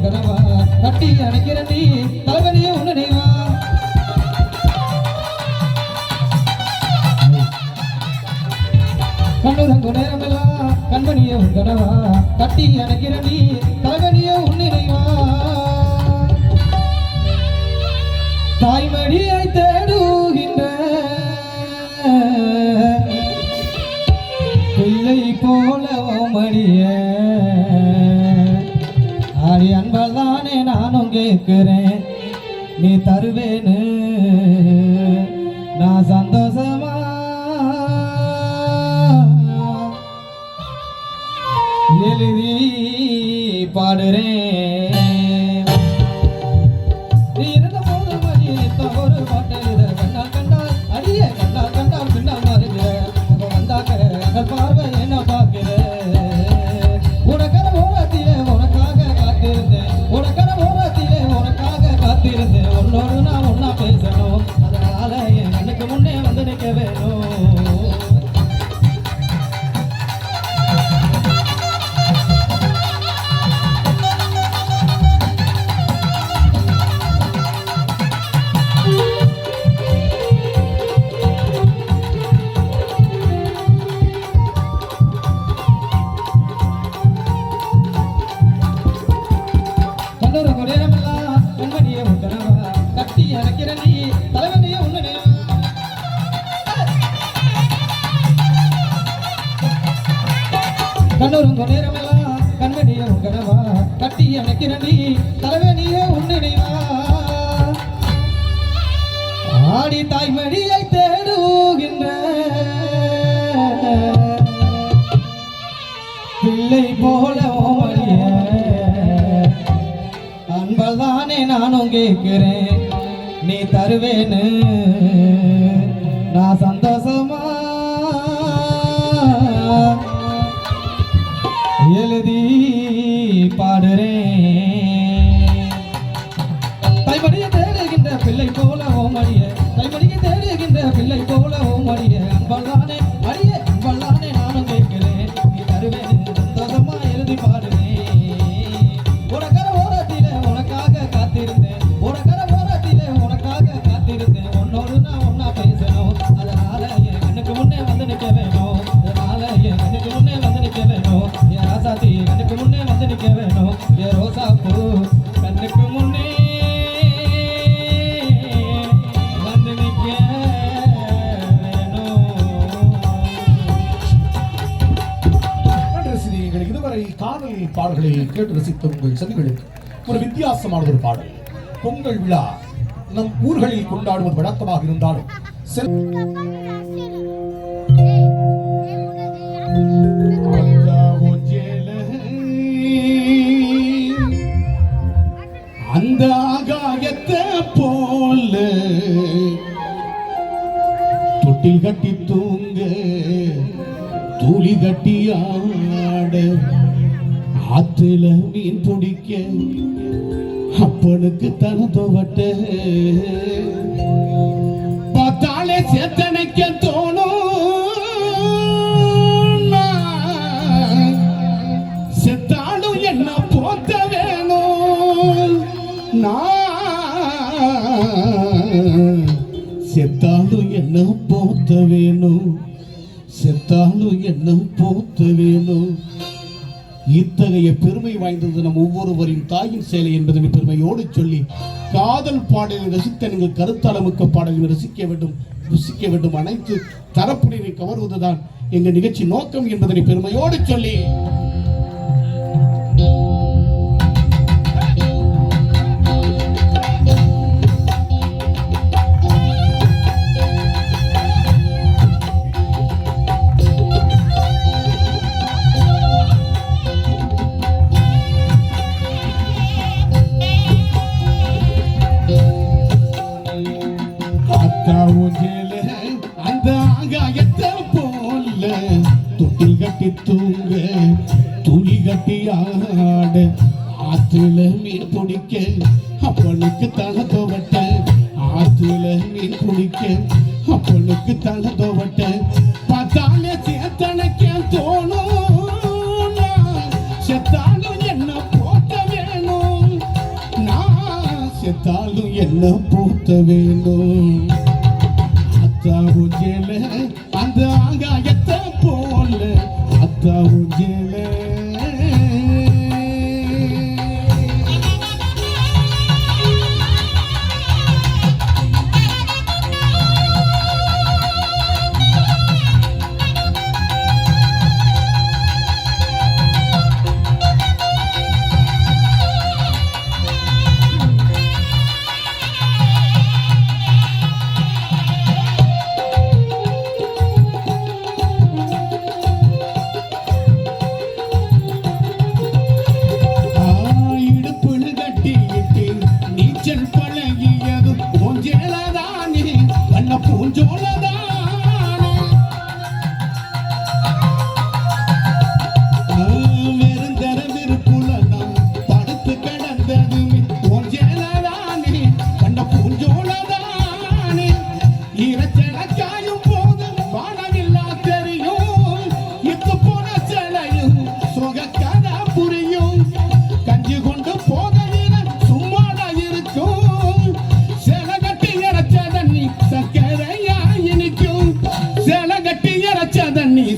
கனவா கட்டி அணைக்கிற நீ தலைவனியே உன் நினைவா கண்ணுரங்கு நேரமெல்லாம் கண்மணியே உன் கனவா கட்டி அணைக்கிற நீ தலைவனியே உன் நினைவா தாய்மடியை தேடுகின்ற பிள்ளை போல மடிய ஆடி அன்பதானே நானும் கேட்கிறேன் நீ தருவேன்னு நான் சந்தோஷமா எழுதி பாடுறேன் நீ இருந்த போது மணி ஒரு பாட்டு கண்ணா கண்டா அடிய கண்டா கண்டா பின்னா மாறுங்க வந்தாக்க பார்வை என்ன பார்க்கிற உனக்கர ஓரத்திலே உனக்காக காத்திருந்தேன் உனக்கர ஓரத்திலே உனக்காக காத்திருந்தேன் உன்னோடு நான் ஒன்னா பேசணும் அதனால என் கண்ணுக்கு முன்னே வந்து நிற்க வேணும் கண்ணூருங்க நேரமெல்லாம் கண்மணியே உன் கனவா கட்டி அணைக்கிற நீ தலைவனியே உன் நினைவா ஆடி தாய்மடியை தேடுகின்ற பிள்ளை போல ஓமடிய அன்பதானே நானும் கேட்கிறேன் நீ தருவேன்னு நான் சந்தோஷமா எழுதி பாடுறேன் தைமடியை தேடுகின்ற பிள்ளை போல ஓமடிய தைமடியை தேடுகின்ற பிள்ளை போல ஓமடிய அன்பல்லானே அடிய அன்பல்லானே நானும் கேட்கிறேன் நீ தருவேன் சந்தோஷமா எழுதி பாடுறேன் உனக்கர ஓரத்திலே உனக்காக காத்திருந்தேன் உனக்கர ஓரத்திலே உனக்காக காத்திருந்தேன் உன்னோடு நான் ஒன்னா பேசணும் அதனால என் கண்ணுக்கு முன்னே வந்து நிற்க வேணும் அதனால என் கண்ணுக்கு முன்னே வந்து நிற்க வேணும் ராசாத்தி கண்ணுக்கு முன்னே வந்து நிற்க வேணும் ஏ ரோசா பூ கண்ணுக்கு முன்னே வந்து நிற்க வேணும். எங்களுக்கு இதுவரை காதல் பாடல்களை கேட்டு ரசித்த உங்கள் செவிகளுக்கு ஒரு வித்தியாசமான ஒரு பாடல். பொங்கல் விழா நம் ஊர்களில் கொண்டாடுவது வழக்கமாக இருந்தாலும் அந்த ஆகாயத்தை போல தொட்டில் கட்டி தூங்க தூளி கட்டி ஆட ஆத்துல மீன் பிடிக்க அப்பனுக்கு தனதோவட்ட பார்த்தாலே சேத்தனைக்க தோணும் செத்தாலும் என்ன போத்த வேணும் செத்தாலும் என்ன போத்த வேணும் செத்தாலும் என்ன போத்த வேணும். இத்தகைய பெருமை வாய்ந்தது நம் ஒவ்வொருவரின் தாயின் சேலை என்பதனை பெருமையோடு சொல்லி காதல் பாடலை ரசித்த நீங்கள் கருத்தாளமிக்க பாடலை ருசிக்க வேண்டும் அனைத்து தரப்புடையை கவர்வதுதான் எங்கள் நிகழ்ச்சி நோக்கம் என்பதனை பெருமையோடு சொல்லி அந்த ஆகாயத்தை போல தொட்டில் கட்டி தூங்க துளி கட்டி ஆட ஆத்துல மீன் பிடிக்க அப்பனுக்கு தலை தோவட்ட ஆத்துல மீன் பிடிக்க அப்பனுக்கு தலை தோவட்ட பார்த்தாலே சேத்தனைக்க தோணும் செத்தாலும் என்ன போட்ட வேணும் செத்தாலும் என்ன போத்த வேணும் அத்தா ஊஞ்சல அந்த ஆகாயத்தை போல அத்தா ஊஞ்சல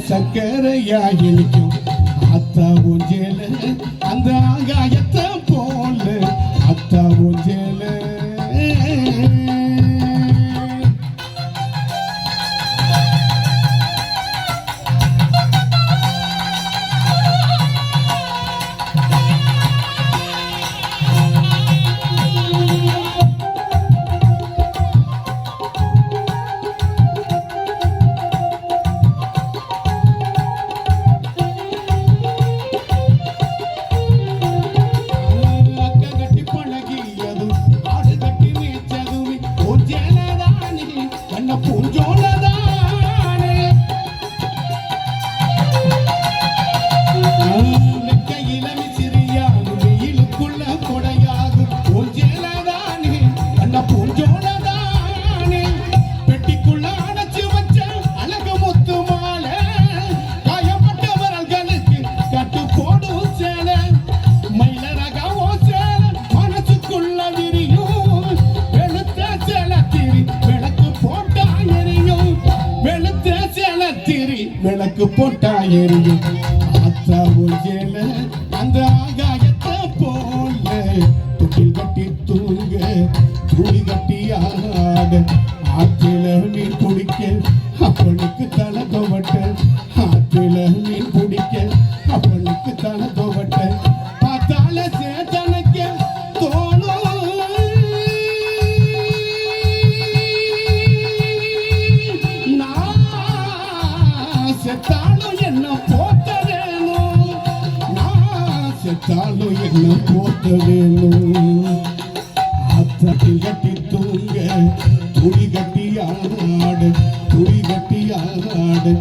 சக்கரையா இனிக்கும் அத்தா ஊஞ்சல அந்த ஆகாயத்தை போல அத்தா ஊஞ்சல விளக்கு போட்டா எரியும் அத்தா ஊஞ்சல அந்த ஆகாயத்தை போல துகில் கட்டி தூங்க துளி கட்டி ஆட ஆற்றில மீன் பிடிக்க அப்பனுக்கு தலை துவட்ட ஆற்றில மீன் பிடிக்க அப்பனுக்கு தலை துவட்ட பார்த்தால சேத்தனைக்க தோணும் செத்தாலும் என்ன போத்த வேணும் நான் செத்தாலும் என்ன போத்த வேணும் அத்தட்டில் கட்டி தூங்க துளி கட்டி ஆடு துளி கட்டி ஆடு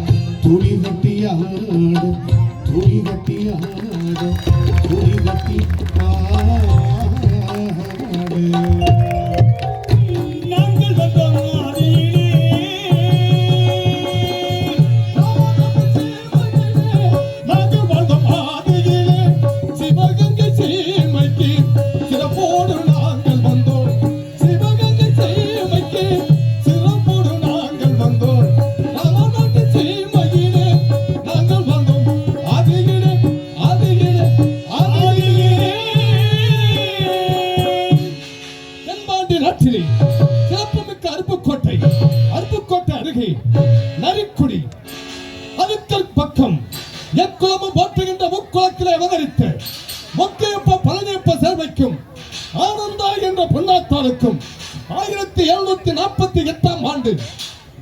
துளி கட்டி ஆடு துளி கட்டி ஆடு துளி கட்டி ஆடு சிறப்புமிக்க அருப்புக்கோட்டை அருகே நரிக்குடி அதுக்கல் பக்கம் எக்குளமும் போற்றுகின்ற முக்குளத்திலே அவதரித்த மொக்கையப்ப பழனியப்ப சேர்வைக்கும் ஆனந்தா என்ற பொன்னாத்தாளுக்கும் 1748ஆம் ஆண்டு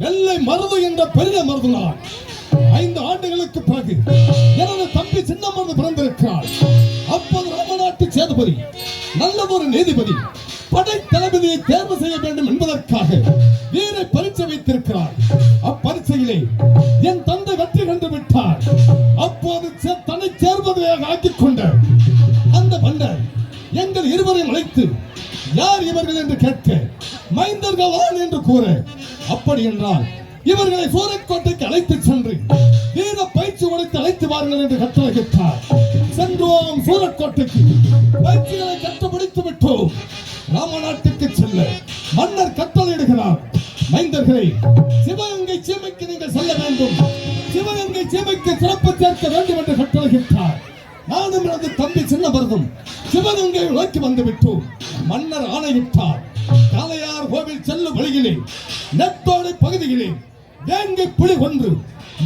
நெல்லை மருது என்ற பெரிய மருது நாள் 5 ஆண்டுகளுக்கு பிறகு எனது தம்பி சின்ன மருது பிறந்திருக்கிறார். அப்போது ராமநாட்டு சேதுபதி நல்லதொரு நீதிபதி படை தளபதியை தேர்வு செய்ய வேண்டும் என்பதற்காக வீரை பரீட்சை வைத்திருக்கிறார். அப்பரீட்சையிலே என் தந்தை வெற்றி கண்டு விட்டார். அப்போது தன்னை சேர்வதையாக ஆக்கிக் கொண்ட அந்த பண்டர் எங்கள் இருவரையும் அழைத்து யார் இவர்கள் என்று கேட்க மைந்தர்கள் என்று கூற அப்படி என்றால் இவர்களை சூரக்கோட்டைக்கு அழைத்து சென்று வீர பயிற்சி கொடுத்து அழைத்து வாருங்கள் என்று கட்டளையிட்டார். சென்றோம் சூரக்கோட்டைக்கு பயிற்சிகளை கற்று முடித்து விட்டோம். ராம நாட்டுக்கு செல்ல மன்னர் கட்டளையிடுகிறார். மைந்தர்களே, சிவகங்கை சீமைக்கு நீங்கள் செல்ல வேண்டும். சிவகங்கை சீமைக்கு சிறப்பு சேர்க்க வேண்டும் என்று கட்டளையிட்டார். நானும் எனது தம்பி சின்னபரதும் சிவகங்கை நோக்கி வந்து விட்டோம். மன்னர் ஆணையிட்டார். காளையார் கோவில் செல்லும் வழியிலே நெத்தோடை பகுதியிலே வேங்கை புலி ஒன்று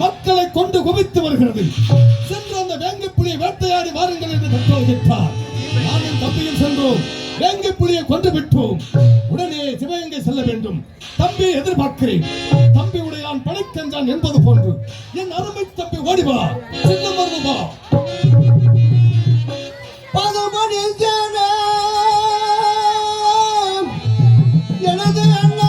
மக்களை கொண்டு குவித்து வருகிறது. சென்று அந்த வேங்கை புலியை வேட்டையாடி வாருங்கள் என்று கட்டளையிட்டார். நானும் தம்பியும் சென்றோம். வேங்கை புலியை கொண்டு விட்டோம். உடனே சிவகங்கை செல்ல வேண்டும். தம்பி எதிர்பார்க்கிறேன். தம்பி உடையான் படைக்கஞ்சான் என்பது போன்று என் அருமை தம்பி ஓடிவா, சின்னமருது வா. எனது அண்ணா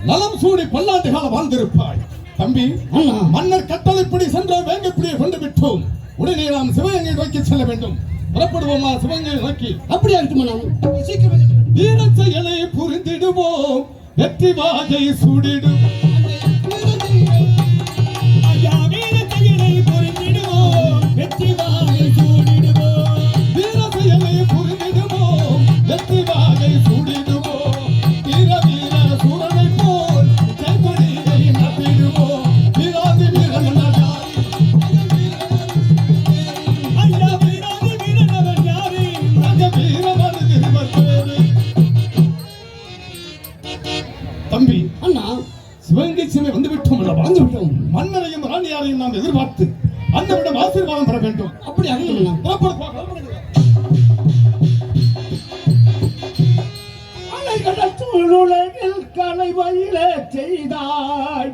நலம் சூடி பல்லாண்டு காலம் வாழ்ந்திருப்பாய். தம்பி, மன்னர் கட்டளைப்படி சென்ற வேங்கைப்புலியை கொண்டு விட்டோம். உடனே நாம் சிவகங்கை நோக்கி செல்ல வேண்டும். புறப்படுவோமா சிவகங்கை நோக்கி? அப்படியா இருக்குமா? வீர செயலை புரிந்திடுவோம், வெற்றி வாகை சூடிடும். தம்பி, அண்ணா, சிவகங்கை சீமை வந்து விட்டோம். மன்னரையும் ராணியாரையும் நாம் எதிர்பார்த்து அண்ணவிடம் ஆசீர்வாதம் பெற வேண்டும். அப்படி அலைகடல் கலை வயில செய்தாய்.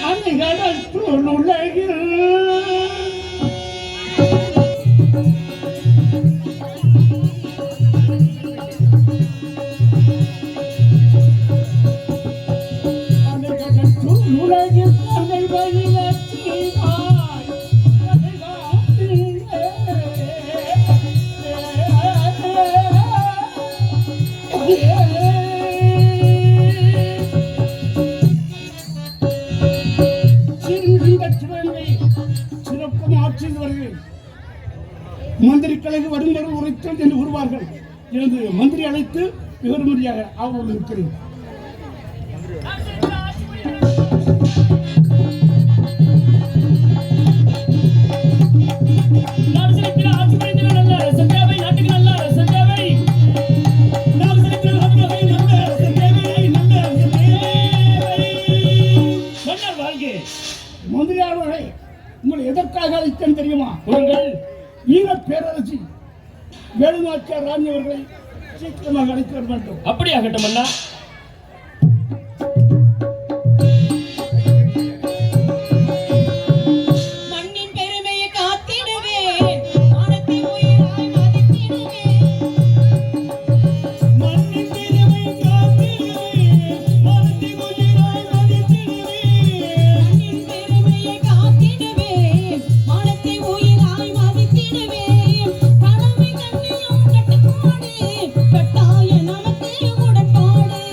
அலைகடல் உலகில் மந்திரி கலைக்கு வரும்பொழுது உரைத்தல் என்று கூறுவார்கள். எனது மந்திரி அழைத்து விவரமுறையாக அவர்கள் இருக்கிறேன். மந்திரியாளர்களை உங்களை எதற்காக அழைத்தேன் தெரியுமா? உங்கள் வீர பேரரசி வேலுநாச்சியார் ராணி அவர்களை சீக்கிரமாக அழைத்து வர வேண்டும். அப்படியாகட்டும் அண்ணா. கட்டாய நமக்கு உடன்பாடு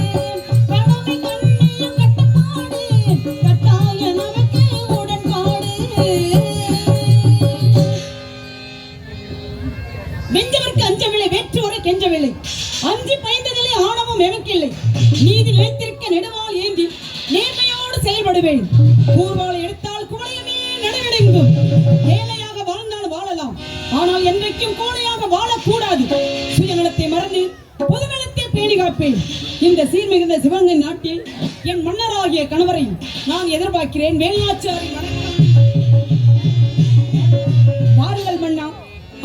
பாடுபடுவேன். கூர்வாளை எடுத்தால் கோழையமே நடுவெடுங்கும். ஏழையாக வாழ்ந்தால் வாழலாம், ஆனால் என்றைக்கும் கோழையாக வாழக்கூடாது. சுயநலத்தை மறந்து பொதுநலத்தை பேணி காப்பேன். இந்த சீர்மிகுந்த சிவகங்கை நாட்டில் என் மன்னராகிய கணவரை நான் எதிர்பார்க்கிறேன். வேலாச்சாரி வணக்கம். வாருங்கள் மன்னா.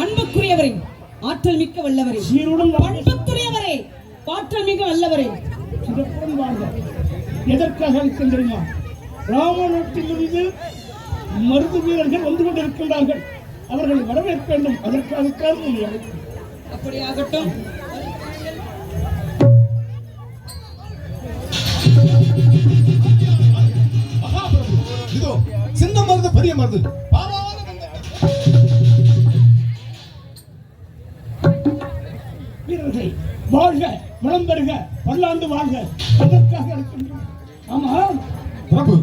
அன்புக்குரியவரே, ஆற்றல் மிக்க வல்லவரே, பண்புக்குரியவரே, ஆற்றல் மிக்க வல்லவரே, எதற்காக தெரியுமா? ராமநாட்டிலிருந்து மருது வீரர்கள் வந்து கொண்டிருக்கின்றார்கள். அவர்களை வரவேற்க வேண்டும். அதற்காகத்தான் உங்களை அழைக்கிறேன். அப்படியாகட்டும். மகாபிரபு, இதோ சின்ன மருது பெரிய மருது வீரர்களை வாழ்க, வளம் பெறுக, பல்லாண்டு வாழ்க. அதற்காக அழைக்கின்றோம். ஆமா பிரபு.